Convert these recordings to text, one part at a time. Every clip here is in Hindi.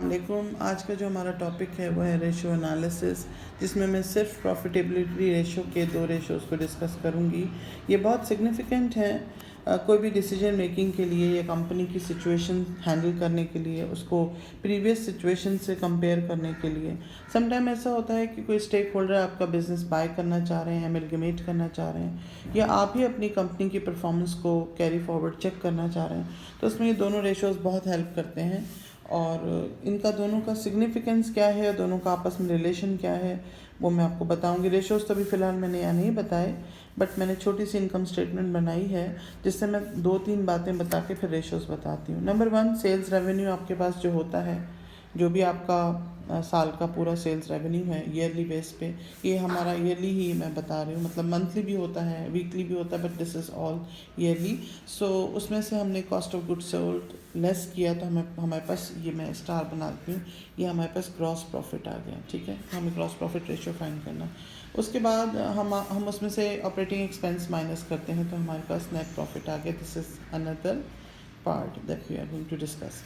वालेकुम। आज का जो हमारा टॉपिक है वो है रेशो एनालिसिस, जिसमें मैं सिर्फ प्रॉफिटेबिलिटी रेशो के 2 रेशोज़ को डिस्कस करूंगी। ये बहुत सिग्निफिकेंट है कोई भी डिसीजन मेकिंग के लिए या कंपनी की सिचुएशन हैंडल करने के लिए, उसको प्रीवियस सिचुएशन से कंपेयर करने के लिए। समटाइम ऐसा होता है कि कोई स्टेक होल्डर आपका बिज़नेस बाय करना चाह रहे हैं, एमलगमेट करना चाह रहे हैं, या आप ही अपनी कंपनी की परफॉर्मेंस को कैरी फॉरवर्ड चेक करना चाह रहे हैं, तो उसमें ये दोनों रेशोज़ बहुत हेल्प करते हैं। और इनका दोनों का सिग्निफिकेंस क्या है, दोनों का आपस में रिलेशन क्या है, वो मैं आपको बताऊंगी। रेशोज़ तो अभी फ़िलहाल मैंने यहाँ नहीं बताए, बट मैंने छोटी सी इनकम स्टेटमेंट बनाई है जिससे मैं 2-3 बातें बता के फिर रेशोज़ बताती हूँ। नंबर 1, सेल्स रेवेन्यू आपके पास जो होता है, जो भी आपका साल का पूरा सेल्स रेवेन्यू है ईयरली बेस पे, ये हमारा ईयरली ही मैं बता रही हूँ, मतलब मंथली भी होता है, वीकली भी होता है, but this is all yearly. So उसमें से हमने cost of goods sold less किया तो हमारे पास, ये मैं स्टार बनाती हूँ, ये हमारे पास ग्रॉस प्रॉफिट आ गया। ठीक है, हमें ग्रॉस प्रॉफिट रेशियो फाइंड करना। उसके बाद हम उसमें से ऑपरेटिंग एक्सपेंस माइनस करते हैं तो हमारे पास नेट प्रॉफिट आ गया। This is another part that we are going to discuss.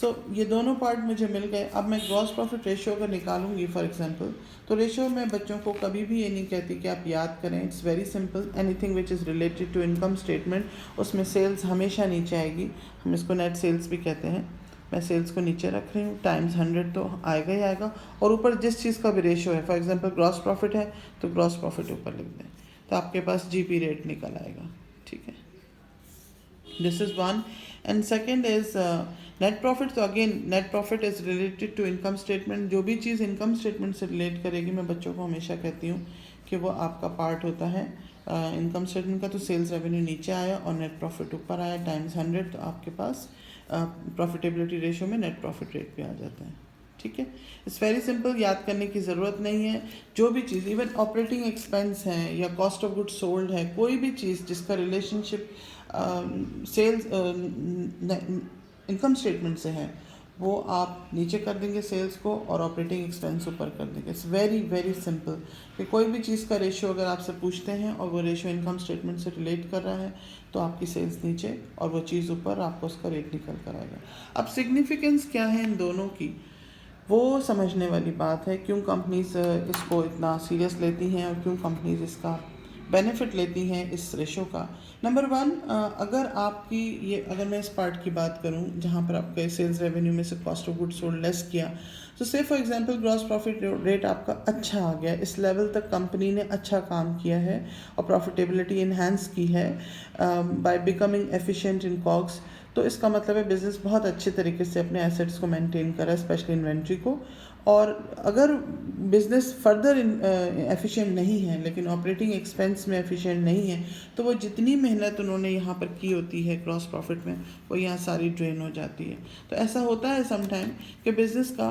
So ये दोनों पार्ट मुझे मिल गए। अब मैं ग्रॉस प्रॉफिट रेशियो अगर निकालूंगी फॉर एग्जांपल, तो रेशियो मैं बच्चों को कभी भी ये नहीं कहती कि आप याद करें। It's very simple. Anything which is related to income statement, उसमें सेल्स हमेशा नीचे आएगी। हम इसको नेट सेल्स भी कहते हैं। मैं सेल्स को नीचे रख रही हूँ, टाइम्स 100 तो आएगा ही आएगा, और ऊपर जिस चीज़ का भी रेशियो है, फॉर एग्जांपल ग्रॉस प्रॉफिट है तो ग्रॉस प्रॉफिट ऊपर लिख दें, तो आपके पास जीपी रेट निकल आएगा। ठीक है, this is one. And second is net profit. तो again net profit is related to income statement. जो भी चीज़ इनकम स्टेटमेंट से रिलेट करेगी, मैं बच्चों को हमेशा कहती हूँ कि वो आपका पार्ट होता है इनकम स्टेटमेंट का। तो सेल्स रेवेन्यू नीचे आया और नेट प्रॉफिट ऊपर आया टाइम्स 100, तो आपके पास प्रॉफिटेबिलिटी रेशियो में नेट प्रॉफिट रेट पे आ जाता है। ठीक है, इट्स वेरी सिंपल, याद करने की ज़रूरत नहीं है। जो भी चीज़, इवन ऑपरेटिंग एक्सपेंस है या कॉस्ट ऑफ गुड्स सोल्ड है, कोई भी चीज़ जिसका रिलेशनशिप सेल्स इनकम स्टेटमेंट से है, वो आप नीचे कर देंगे सेल्स को और ऑपरेटिंग एक्सपेंस ऊपर कर देंगे। इट्स वेरी वेरी सिंपल कि कोई भी चीज़ का रेशियो अगर आपसे पूछते हैं और वो रेशियो इनकम स्टेटमेंट से रिलेट कर रहा है, तो आपकी सेल्स नीचे और वो चीज़ ऊपर, आपको उसका रेट निकल कर आएगा। अब सिग्निफिकेंस क्या है इन दोनों की, वो समझने वाली बात है। क्यों कंपनीज इसको इतना सीरियस लेती हैं और क्यों कंपनीज इसका बेनिफिट लेती हैं इस रेशो का। नंबर 1, अगर आपकी ये, अगर मैं इस पार्ट की बात करूं जहां पर आपके सेल्स रेवेन्यू में से cost of goods sold less किया, तो से for example gross profit rate आपका अच्छा आ गया, इस लेवल तक कंपनी ने अच्छा काम किया है और प्रॉफिटेबिलिटी इन्हांस की है by becoming efficient in COGS. तो इसका मतलब है बिज़नेस बहुत अच्छे तरीके से अपने एसेट्स को मेंटेन कर रहा है, स्पेशली इन्वेंट्री को। और अगर बिज़नेस फर्दर एफिशिएंट नहीं है, लेकिन ऑपरेटिंग एक्सपेंस में एफिशिएंट नहीं है, तो वो जितनी मेहनत उन्होंने यहाँ पर की होती है ग्रॉस प्रॉफिट में, वो यहाँ सारी ड्रेन हो जाती है। तो ऐसा होता है समटाइम कि बिज़नेस का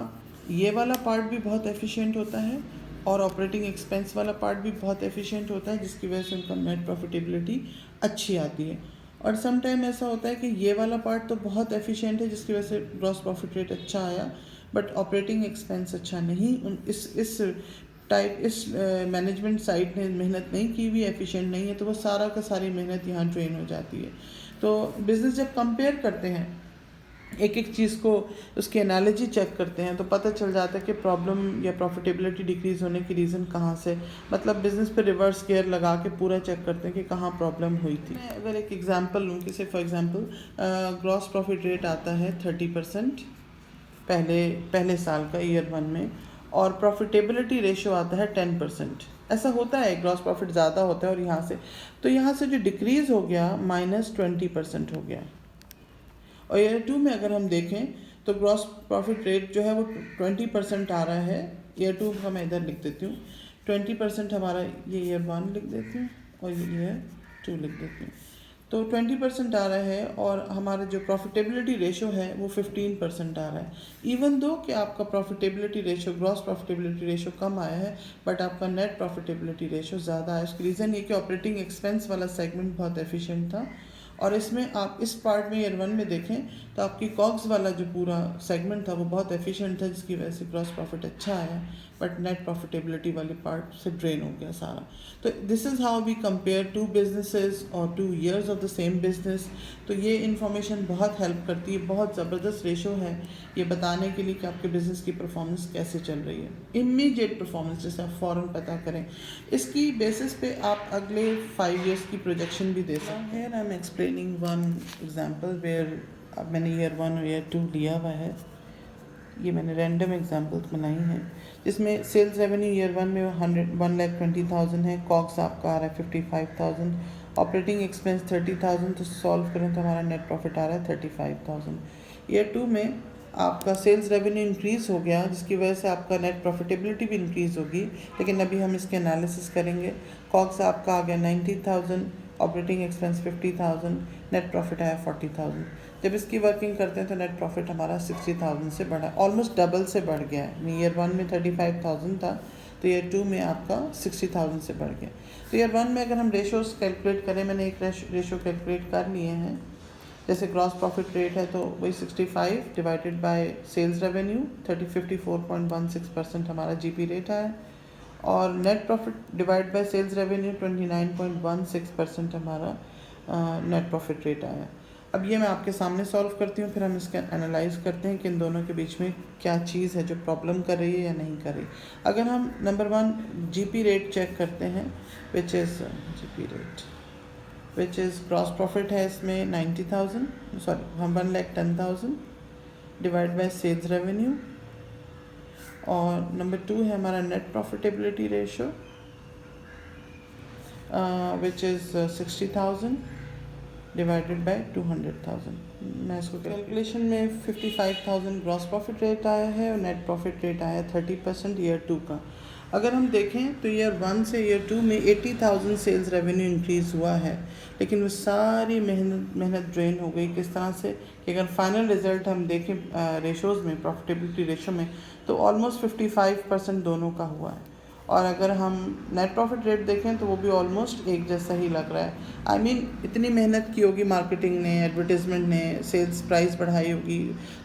ये वाला पार्ट भी बहुत एफिशिएंट होता है और ऑपरेटिंग एक्सपेंस वाला पार्ट भी बहुत एफिशिएंट होता है, जिसकी वजह से उनका नेट प्रॉफिटेबिलिटी अच्छी आती है। और सम टाइम ऐसा होता है कि ये वाला पार्ट तो बहुत एफिशिएंट है, जिसकी वजह से ग्रॉस प्रॉफिट रेट अच्छा आया, बट ऑपरेटिंग एक्सपेंस अच्छा नहीं। इस मैनेजमेंट साइड ने मेहनत नहीं की हुई, एफिशिएंट नहीं है, तो वो सारा का सारी मेहनत यहाँ ड्रेन हो जाती है। तो बिज़नेस जब कंपेयर करते हैं, एक एक चीज़ को उसकी एनालॉजी चेक करते हैं, तो पता चल जाता है कि प्रॉब्लम या प्रॉफिटेबिलिटी डिक्रीज़ होने की रीज़न कहाँ से, मतलब बिज़नेस पे रिवर्स गियर लगा के पूरा चेक करते हैं कि कहाँ प्रॉब्लम हुई थी। मैं अगर एक एग्जांपल लूँ कि for example gross profit rate आता है 30% पहले साल का ईयर 1 में, और प्रॉफिटेबिलिटी रेशियो आता है 10%। ऐसा होता है, ग्रॉस प्रॉफिट ज़्यादा होता है और यहाँ से जो डिक्रीज़ हो गया -20% हो गया। और ईयर 2 में अगर हम देखें तो ग्रॉस प्रॉफिट रेट जो है वो 20% आ रहा है। ईयर 2 का मैं इधर लिख देती हूँ 20% हमारा, ये ईयर 1 लिख देती हूँ और ये ईयर 2 लिख देती हूँ। तो 20% आ रहा है और हमारा जो प्रॉफिटेबिलिटी रेशो है वो 15% आ रहा है। इवन दो कि आपका profitability ratio, gross profitability ratio कम आया है, बट आपका नेट प्रॉफिटेबिलिटी रेशो ज़्यादा है। उसकी रीज़न ये कि ऑपरेटिंग एक्सपेंस वाला सेगमेंट बहुत एफिशिएंट था। और इसमें आप इस पार्ट में ईयर 1 में देखें तो आपकी कॉग्स वाला जो पूरा सेगमेंट था वो बहुत एफिशिएंट था, जिसकी वजह से ग्रॉस प्रॉफिट अच्छा आया, बट नेट प्रॉफिटेबिलिटी वाली पार्ट से ड्रेन हो गया सारा। तो this is how we compare to businesses और 2 years of the same business. तो ये इन्फॉर्मेशन बहुत हेल्प करती है, बहुत ज़बरदस्त रेशो है ये बताने के लिए कि आपके बिज़नेस की परफॉर्मेंस कैसे चल रही है, इमीडिएट परफॉर्मेंस जैसे आप फ़ौरन पता करें। इसकी बेसिस पे आप अगले 5 years की प्रोजेक्शन भी दे सकते हैं। I am explaining one example where अब मैंने ईयर 1 और ईयर 2 लिया हुआ है। ये मैंने रैंडम एग्जांपल्स बनाई हैं, जिसमें सेल्स रेवेन्यू ईयर 1 में 1,20,000 है, कॉक्स आपका आ रहा है 55,000, ऑपरेटिंग एक्सपेंस 30,000, तो सॉल्व करें तो हमारा नेट प्रॉफिट आ रहा है 35,000। ईयर 2 में आपका सेल्स रेवेन्यू इंक्रीज़ हो गया, जिसकी वजह से आपका नेट प्रॉफिटेबिलिटी भी इंक्रीज़ होगी, लेकिन अभी हम इसके एनालिसिस करेंगे। कॉक्स आपका आ गया 90,000, ऑपरेटिंग एक्सपेंस 50,000, नेट प्रॉफिट आया 40,000। जब इसकी वर्किंग करते हैं तो नेट प्रॉफिट हमारा 60,000 से बढ़ा, ऑलमोस्ट डबल से बढ़ गया है। ईयर 1 में 35,000 था, तो ईयर 2 में आपका 60,000 से बढ़ गया। तो ईयर 1 में अगर हम रेशोज़ कैलकुलेट करें, मैंने एक रेशो कैलकुलेट कर लिए हैं। जैसे ग्रॉस प्रॉफिट रेट है तो वही 65 डिवाइडेड बाय सेल्स रेवेन्यू 54.16% हमारा जीपी रेट है, और net profit divide by sales revenue 29.16% हमारा नेट प्रॉफिट रेट आया। अब ये मैं आपके सामने सॉल्व करती हूँ, फिर हम इसका एनालाइज करते हैं कि इन दोनों के बीच में क्या चीज़ है जो प्रॉब्लम कर रही है या नहीं कर रही। अगर हम नंबर 1 जीपी रेट चेक करते हैं, which is GP rate which is gross profit है इसमें 90,000, सॉरी हम 1,10,000 डिवाइड बाय सेल्स रेवेन्यू, और नंबर 2 है हमारा net profitability ratio which is 60,000 divided by 200,000। मैं इसको कैलकुलेशन में 55,000 ग्रॉस प्रॉफिट रेट आया है और नेट प्रॉफिट रेट आया 30% ईयर 2 का। अगर हम देखें तो ईयर 1 से ईयर 2 में 80,000 सेल्स रेवेन्यू इंक्रीज़ हुआ है, लेकिन वो सारी मेहनत ड्रेन हो गई। किस तरह से कि अगर फाइनल रिजल्ट हम देखें रेशोज़ में, प्रॉफिटेबिलिटी रेशो में, तो ऑलमोस्ट 55% दोनों का हुआ है। और अगर हम नेट प्रॉफिट रेट देखें तो वो भी ऑलमोस्ट एक जैसा ही लग रहा है। आई मीन इतनी मेहनत की होगी मार्केटिंग ने, एडवर्टीज़मेंट ने, सेल्स प्राइस बढ़ाई होगी,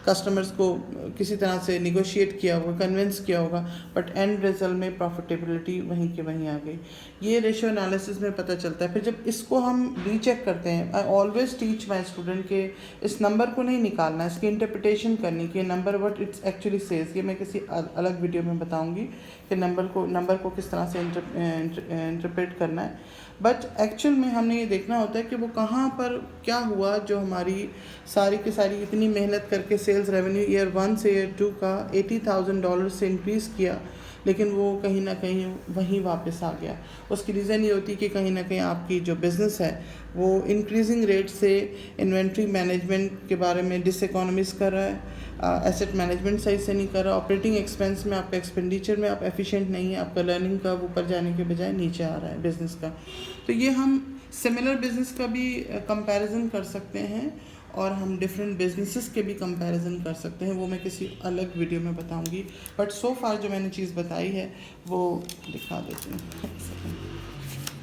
कस्टमर्स को किसी तरह से निगोशिएट किया होगा, कन्विंस किया होगा, बट एंड रिजल्ट में प्रॉफिटेबिलिटी वहीं के वहीं आ गई। ये रेशो एनालिसिस में पता चलता है। फिर जब इसको हम रीचेक करते हैं, I always teach my student के इस नंबर को नहीं निकालना, इसकी इंटरप्रिटेशन करनी कि number what it's actually says. ये मैं किसी अलग वीडियो में बताऊंगी कि नंबर को किस तरह से इंटरप्रेट करना है। बट एक्चुअल में हमने ये देखना होता है कि वो कहाँ पर क्या हुआ जो हमारी सारी की सारी इतनी मेहनत करके सेल्स रेवेन्यू ईयर 1 से ईयर 2 का $80,000 से इंक्रीज़ किया, लेकिन वो कहीं ना कहीं वहीं वापस आ गया। उसकी रीज़न ये होती कि कहीं ना कहीं आपकी जो बिज़नेस है वो इंक्रीजिंग रेट से इन्वेंट्री मैनेजमेंट के बारे में डिसइकोनॉमिज़ कर रहा है, एसेट मैनेजमेंट सही से नहीं कर रहा, ऑपरेटिंग एक्सपेंस में आपका एक्सपेंडिचर में आप एफिशिएंट नहीं है, आपका लर्निंग कर्व ऊपर जाने के बजाय नीचे आ रहा है बिज़नेस का। तो ये हम सिमिलर बिज़नेस का भी कंपैरिजन कर सकते हैं, और हम डिफरेंट बिजनेसेस के भी कंपैरिजन कर सकते हैं, वो मैं किसी अलग वीडियो में बताऊंगी। बट सो फार जो मैंने चीज़ बताई है वो दिखा देती हूँ।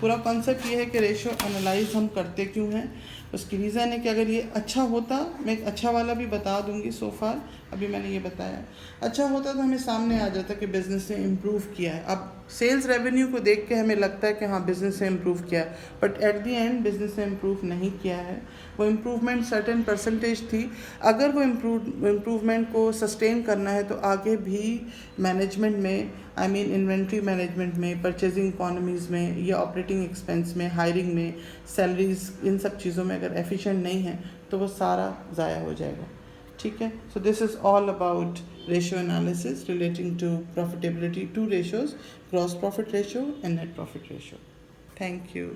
पूरा कॉन्सेप्ट ये है कि रेशो एनालाइज हम करते क्यों हैं। उसकी रीज़न है कि अगर ये अच्छा होता, मैं एक अच्छा वाला भी बता दूंगी। सो फार अभी मैंने ये बताया, अच्छा होता तो हमें सामने आ जाता कि बिज़नेस ने इम्प्रूव किया है। अब सेल्स रेवेन्यू को देख के हमें लगता है कि हाँ बिज़नेस ने इम्प्रूव किया है, but at the and business ने इम्प्रूव नहीं किया है। वो इम्प्रूवमेंट सर्टेन परसेंटेज थी। अगर वो इम्प्रूवमेंट को सस्टेन करना है तो आगे भी मैनेजमेंट में, आई मीन इन्वेंट्री मैनेजमेंट में, परचेजिंग इकोनॉमीज़ में, या ऑपरेटिंग एक्सपेंस में, हायरिंग में, सैलरीज, इन सब चीज़ों में अगर एफिशिएंट नहीं है तो वो सारा ज़ाया हो जाएगा। ठीक है। So this is all about ratio analysis relating to profitability, two ratios, gross profit ratio and net profit ratio. Thank you.